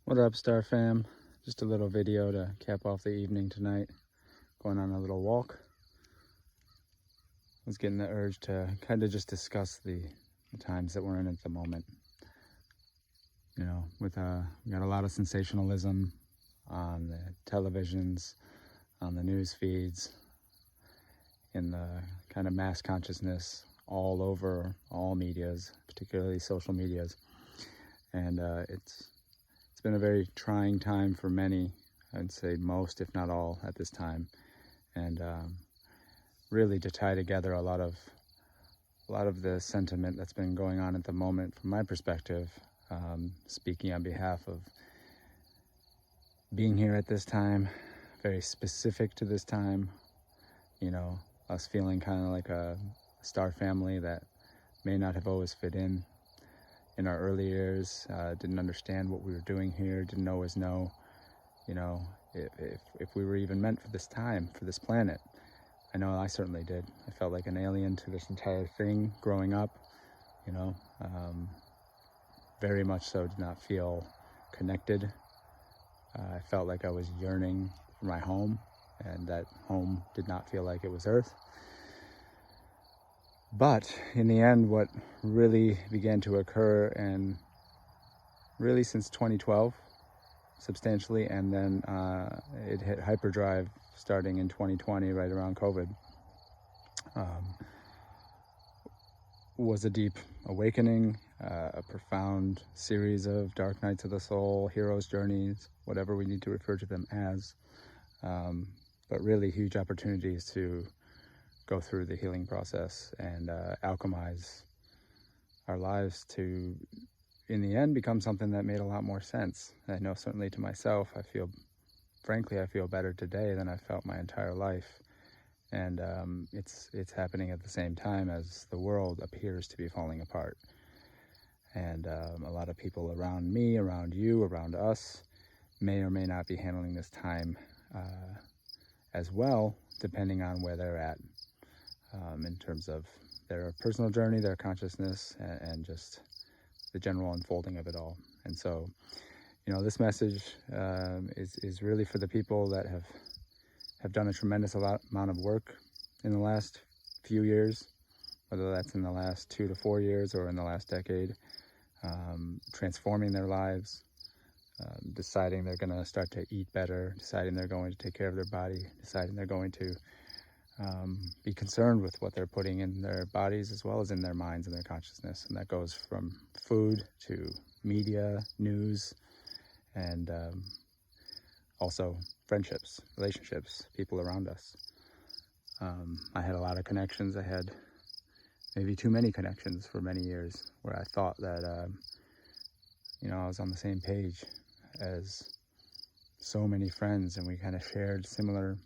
What up, Star Fam? Just a little video to cap off the evening tonight. Going on a little walk. I was getting the urge to kind of just discuss the times that we're in at the moment. You know, we got a lot of sensationalism on the televisions, on the news feeds, in the kind of mass consciousness all over all medias, particularly social medias. And it's been a very trying time for many. I'd say most, if not all, at this time. And really to tie together a lot of the sentiment that's been going on at the moment from my perspective, speaking on behalf of being here at this time, very specific to this time, you know, us feeling kind of like a star family that may not have always fit in our early years, didn't understand what we were doing here, didn't always know, you know, if we were even meant for this time, for this planet. I know I certainly did. I felt like an alien to this entire thing growing up, you know, very much so did not feel connected. I felt like I was yearning for my home, and that home did not feel like it was Earth. But in the end, what really began to occur, and really since 2012, substantially, and then it hit hyperdrive starting in 2020, right around COVID, was a deep awakening, a profound series of dark nights of the soul, hero's journeys, whatever we need to refer to them as, but really huge opportunities to go through the healing process and alchemize our lives to, in the end, become something that made a lot more sense. I know certainly to myself, I feel better today than I felt my entire life. And it's happening at the same time as the world appears to be falling apart. And a lot of people around me, around you, around us may or may not be handling this time as well, depending on where they're at in terms of their personal journey, their consciousness, and just the general unfolding of it all. And so, you know, this message is really for the people that have done a tremendous amount of work in the last few years, whether that's in the last 2 to 4 years or in the last decade, transforming their lives, deciding they're going to start to eat better, deciding they're going to take care of their body, deciding they're going to be concerned with what they're putting in their bodies as well as in their minds and their consciousness. And that goes from food to media, news, and also friendships, relationships, people around us. I had a lot of connections. I had maybe too many connections for many years where I thought that, you know, I was on the same page as so many friends and we kind of shared similar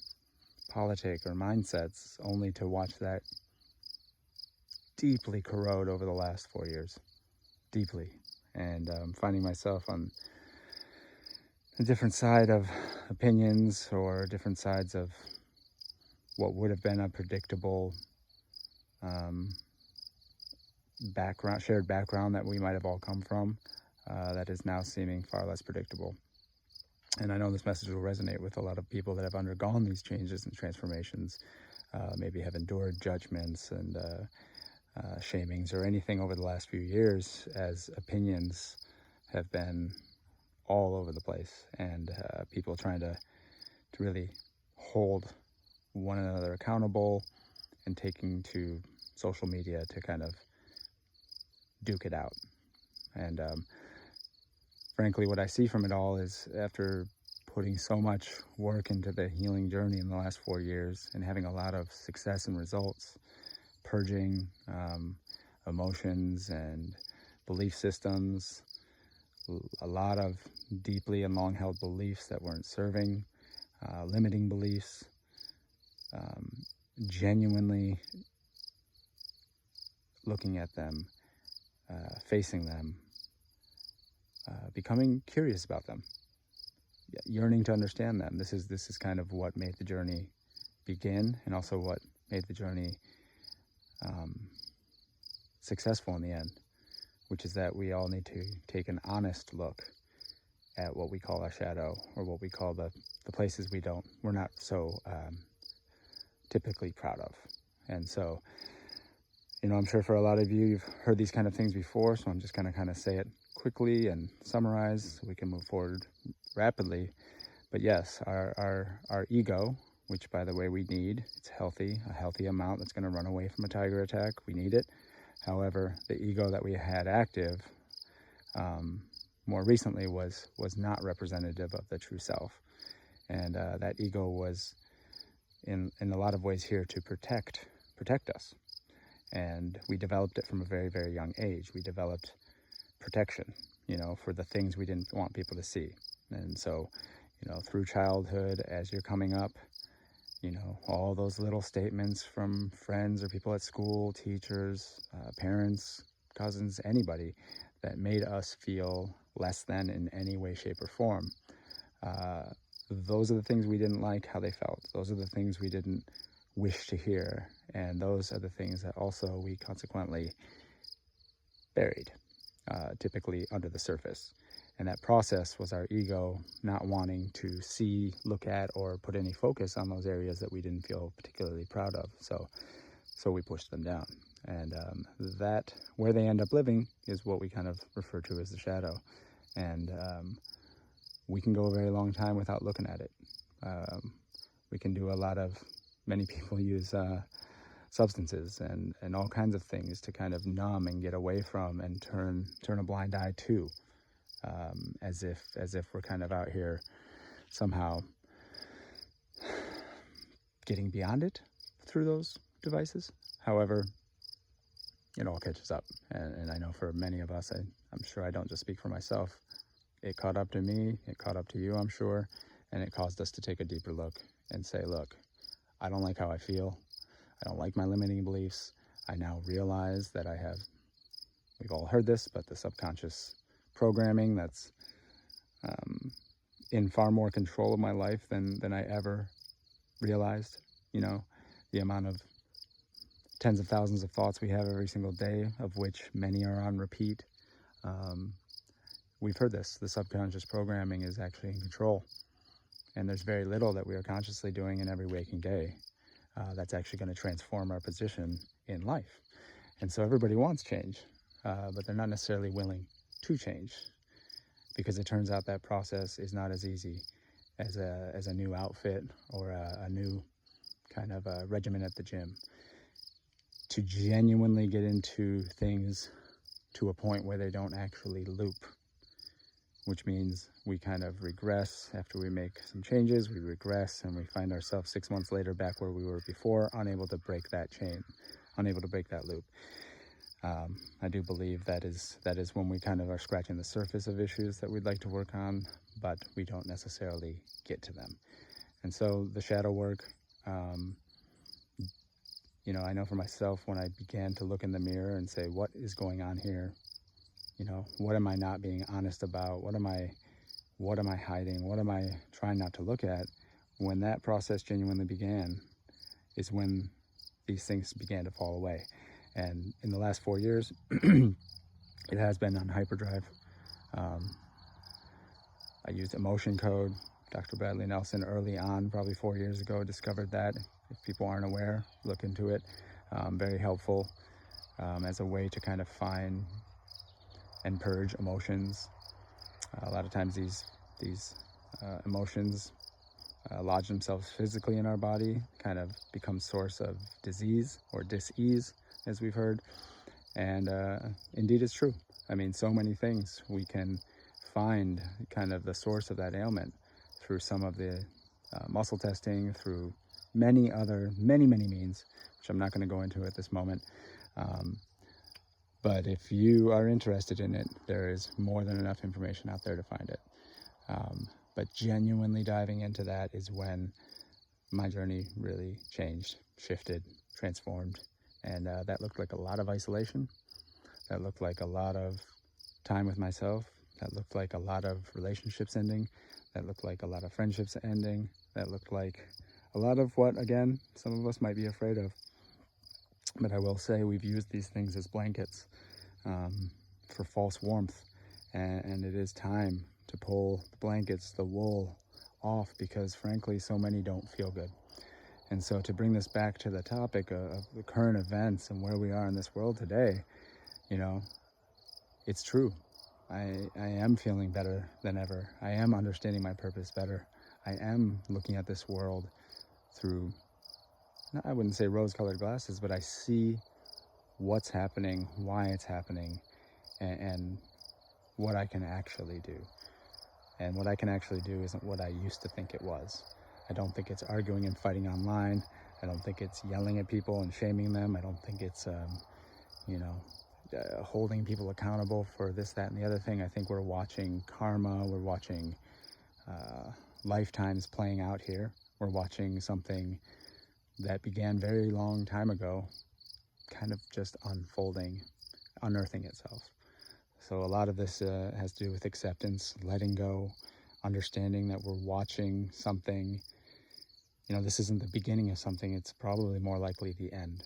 politic or mindsets, only to watch that deeply corrode over the last 4 years, deeply. And finding myself on a different side of opinions or different sides of what would have been a predictable shared background that we might have all come from, that is now seeming far less predictable. And I know this message will resonate with a lot of people that have undergone these changes and transformations, maybe have endured judgments and shamings or anything over the last few years, as opinions have been all over the place, and people trying to really hold one another accountable and taking to social media to kind of duke it out. And frankly, what I see from it all is, after putting so much work into the healing journey in the last 4 years and having a lot of success and results, purging emotions and belief systems, a lot of deeply and long-held beliefs that weren't serving, limiting beliefs, genuinely looking at them, facing them, becoming curious about them, yearning to understand them. This is kind of what made the journey begin, and also what made the journey successful in the end, which is that we all need to take an honest look at what we call our shadow, or what we call the places we're not so typically proud of. And so, I'm sure for a lot of you, you've heard these kind of things before, so I'm just going to kind of say it quickly and summarize so we can move forward rapidly. But yes, our ego, which by the way we need, it's healthy, a healthy amount that's going to run away from a tiger attack. We need it. However, the ego that we had active more recently was not representative of the true self. And that ego was in a lot of ways here to protect us. And we developed it from a very, very young age. We developed protection, for the things we didn't want people to see. And so, through childhood, as you're coming up, all those little statements from friends or people at school, teachers, parents, cousins, anybody that made us feel less than in any way, shape, or form. Those are the things we didn't like how they felt. Those are the things we didn't wish to hear. And those are the things that also we consequently buried, typically under the surface. And that process was our ego not wanting to see, look at, or put any focus on those areas that we didn't feel particularly proud of. So we pushed them down. And that, where they end up living, is what we kind of refer to as the shadow. And we can go a very long time without looking at it. We can do many people use substances and all kinds of things to kind of numb and get away from and turn a blind eye to, as if we're kind of out here somehow getting beyond it through those devices. However, it all catches up, and I know for many of us, I'm sure I don't just speak for myself, it caught up to me, it caught up to you, I'm sure, and it caused us to take a deeper look and say, look, I don't like how I feel, I don't like my limiting beliefs. I now realize that we've all heard this, but the subconscious programming that's in far more control of my life than I ever realized. The amount of tens of thousands of thoughts we have every single day, of which many are on repeat. We've heard this. The subconscious programming is actually in control. And there's very little that we are consciously doing in every waking day that's actually going to transform our position in life. And so everybody wants change, but they're not necessarily willing to change, because it turns out that process is not as easy as a new outfit or a new kind of a regimen at the gym. To genuinely get into things to a point where they don't actually loop, which means we kind of regress after we make some changes. We regress and we find ourselves 6 months later back where we were before, unable to break that chain, unable to break that loop. I do believe that is when we kind of are scratching the surface of issues that we'd like to work on, but we don't necessarily get to them. And so the shadow work, I know for myself, when I began to look in the mirror and say, what is going on here? What am I not being honest about? What am I hiding? What am I trying not to look at? When that process genuinely began is when these things began to fall away. And in the last 4 years, it has been on hyperdrive. I used emotion code. Dr. Bradley Nelson early on, probably 4 years ago, discovered that. If people aren't aware, look into it. Very helpful as a way to kind of find and purge emotions. A lot of times these emotions lodge themselves physically in our body, kind of become source of disease or dis-ease, as we've heard. And indeed it's true. I mean, so many things we can find kind of the source of that ailment through some of the muscle testing, through many means, which I'm not going to go into at this moment. But if you are interested in it, there is more than enough information out there to find it. But genuinely diving into that is when my journey really changed, shifted, transformed. And that looked like a lot of isolation. That looked like a lot of time with myself. That looked like a lot of relationships ending. That looked like a lot of friendships ending. That looked like a lot of what, again, some of us might be afraid of. But I will say we've used these things as blankets for false warmth. And it is time to pull the blankets, the wool off, because frankly, so many don't feel good. And so to bring this back to the topic of the current events and where we are in this world today, it's true. I am feeling better than ever. I am understanding my purpose better. I am looking at this world through, I wouldn't say rose-colored glasses, but I see what's happening, why it's happening, and what I can actually do. And what I can actually do isn't what I used to think it was. I don't think it's arguing and fighting online. I don't think it's yelling at people and shaming them. I don't think it's, holding people accountable for this, that, and the other thing. I think we're watching karma. We're watching lifetimes playing out here. We're watching something that began very long time ago, kind of just unfolding, unearthing itself. So a lot of this has to do with acceptance, letting go, understanding that we're watching something. This isn't the beginning of something. It's probably more likely the end.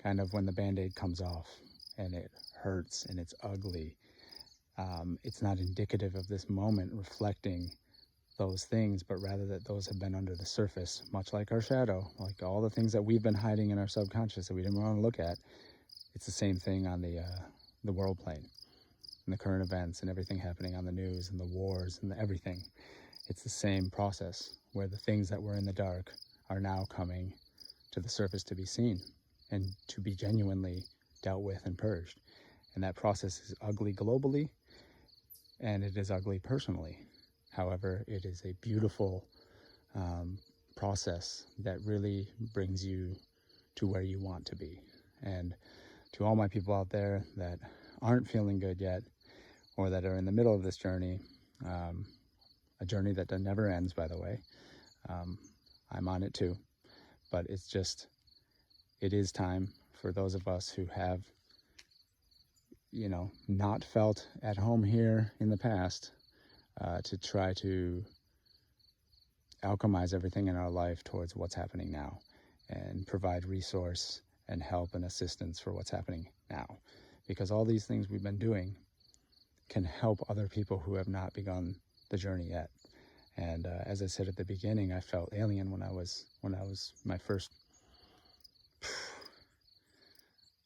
Kind of when the Band-Aid comes off and it hurts and it's ugly. It's not indicative of this moment reflecting those things, but rather that those have been under the surface, much like our shadow, like all the things that we've been hiding in our subconscious that we didn't want to look at. It's the same thing on the world plane, and the current events and everything happening on the news and the wars and everything. It's the same process where the things that were in the dark are now coming to the surface to be seen and to be genuinely dealt with and purged. And that process is ugly globally, and it is ugly personally. However, it is a beautiful process that really brings you to where you want to be. And to all my people out there that aren't feeling good yet, or that are in the middle of this journey, a journey that never ends, by the way. I'm on it too, but it is time for those of us who have, not felt at home here in the past, to try to alchemize everything in our life towards what's happening now and provide resource and help and assistance for what's happening now. Because all these things we've been doing can help other people who have not begun the journey yet. And as I said at the beginning, I felt alien when I was my first,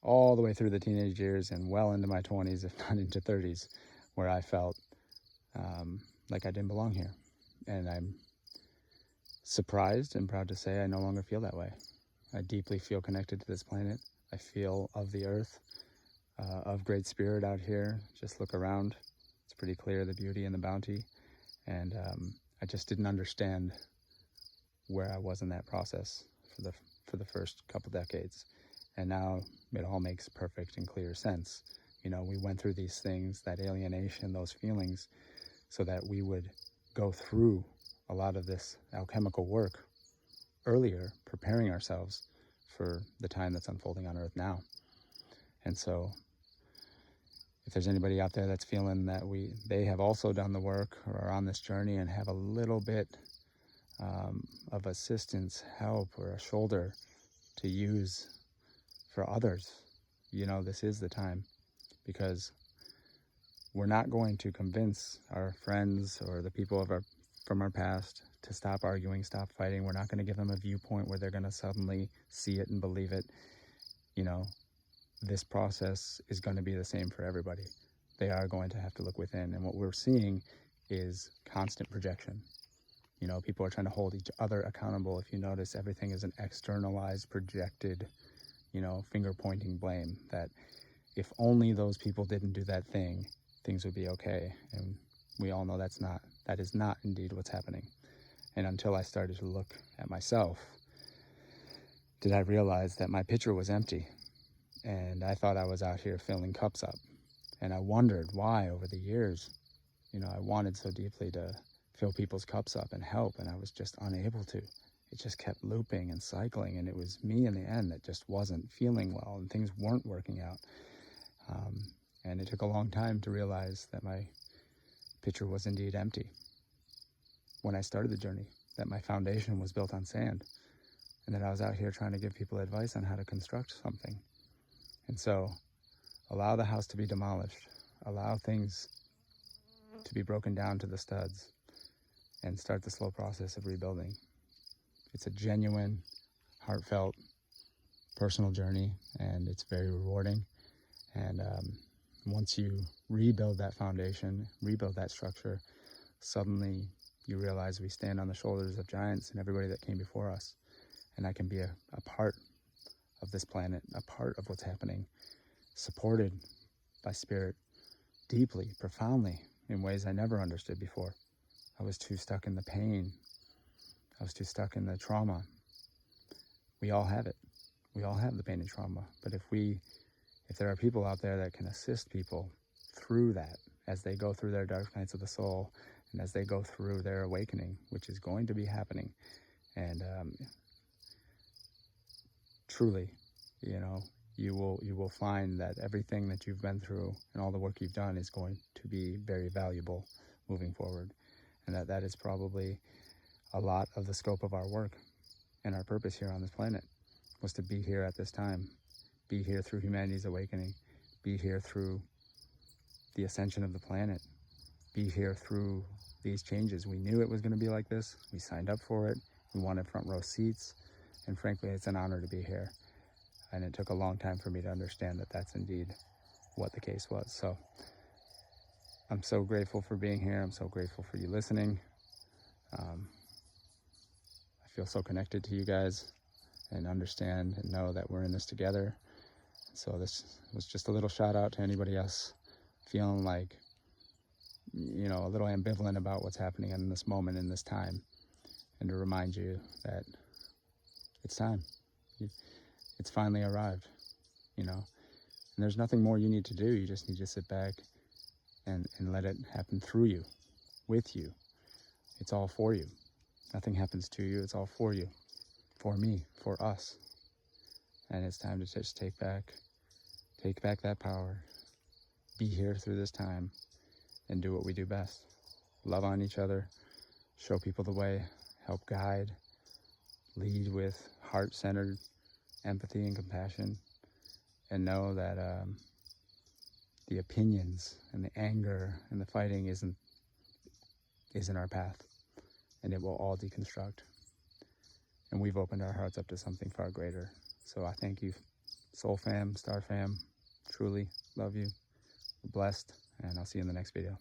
all the way through the teenage years and well into my 20s, if not into 30s, where I felt like I didn't belong here. And I'm surprised and proud to say I no longer feel that way. I deeply feel connected to this planet. I feel of the earth, of great spirit out here. Just look around. It's pretty clear the beauty and the bounty. And I just didn't understand where I was in that process for the first couple decades. And now it all makes perfect and clear sense. We went through these things, that alienation, those feelings, so that we would go through a lot of this alchemical work earlier, preparing ourselves for the time that's unfolding on Earth now. And so if there's anybody out there that's feeling that they have also done the work or are on this journey and have a little bit of assistance, help, or a shoulder to use for others, this is the time, because we're not going to convince our friends or the people from our past to stop arguing, stop fighting. We're not going to give them a viewpoint where they're going to suddenly see it and believe it. This process is going to be the same for everybody. They are going to have to look within. And what we're seeing is constant projection. People are trying to hold each other accountable. If you notice, everything is an externalized, projected, finger pointing blame, that if only those people didn't do that thing, things would be okay. And we all know that is not indeed what's happening. And until I started to look at myself, did I realize that my pitcher was empty. And I thought I was out here filling cups up. And I wondered why over the years. I wanted so deeply to fill people's cups up and help, and I was just unable to. It just kept looping and cycling, and it was me in the end that just wasn't feeling well, and things weren't working out. And it took a long time to realize that my pitcher was indeed empty. When I started the journey, that my foundation was built on sand, and that I was out here trying to give people advice on how to construct something. And so, allow the house to be demolished. Allow things to be broken down to the studs and start the slow process of rebuilding. It's a genuine, heartfelt, personal journey, and it's very rewarding. And once you rebuild that foundation, rebuild that structure, suddenly you realize we stand on the shoulders of giants and everybody that came before us. And I can be a part of this planet, a part of what's happening, supported by spirit deeply, profoundly, in ways I never understood before. I was too stuck in the pain. I was too stuck in the trauma. We all have it. We all have the pain and trauma. But if there are people out there that can assist people through that as they go through their dark nights of the soul and as they go through their awakening, which is going to be happening, and truly, you will find that everything that you've been through and all the work you've done is going to be very valuable moving forward, and that is probably a lot of the scope of our work and our purpose here on this planet, was to be here at this time, be here through humanity's awakening, be here through the ascension of the planet, be here through these changes. We knew it was going to be like this. We signed up for it. We wanted front row seats, and frankly, it's an honor to be here. And it took a long time for me to understand that that's indeed what the case was. So I'm so grateful for being here. I'm so grateful for you listening. I feel so connected to you guys and understand and know that we're in this together. So this was just a little shout out to anybody else feeling like, a little ambivalent about what's happening in this moment, in this time, and to remind you that it's time. It's finally arrived, and there's nothing more you need to do. You just need to sit back and let it happen through you, with you. It's all for you. Nothing happens to you. It's all for you, for me, for us. And it's time to just take back that power, be here through this time, and do what we do best. Love on each other, show people the way, help guide, lead with heart-centered empathy and compassion, and know that the opinions and the anger and the fighting isn't our path, and it will all deconstruct. And we've opened our hearts up to something far greater. So I thank you, Soul Fam, Star Fam. Truly love you. Blessed, and I'll see you in the next video.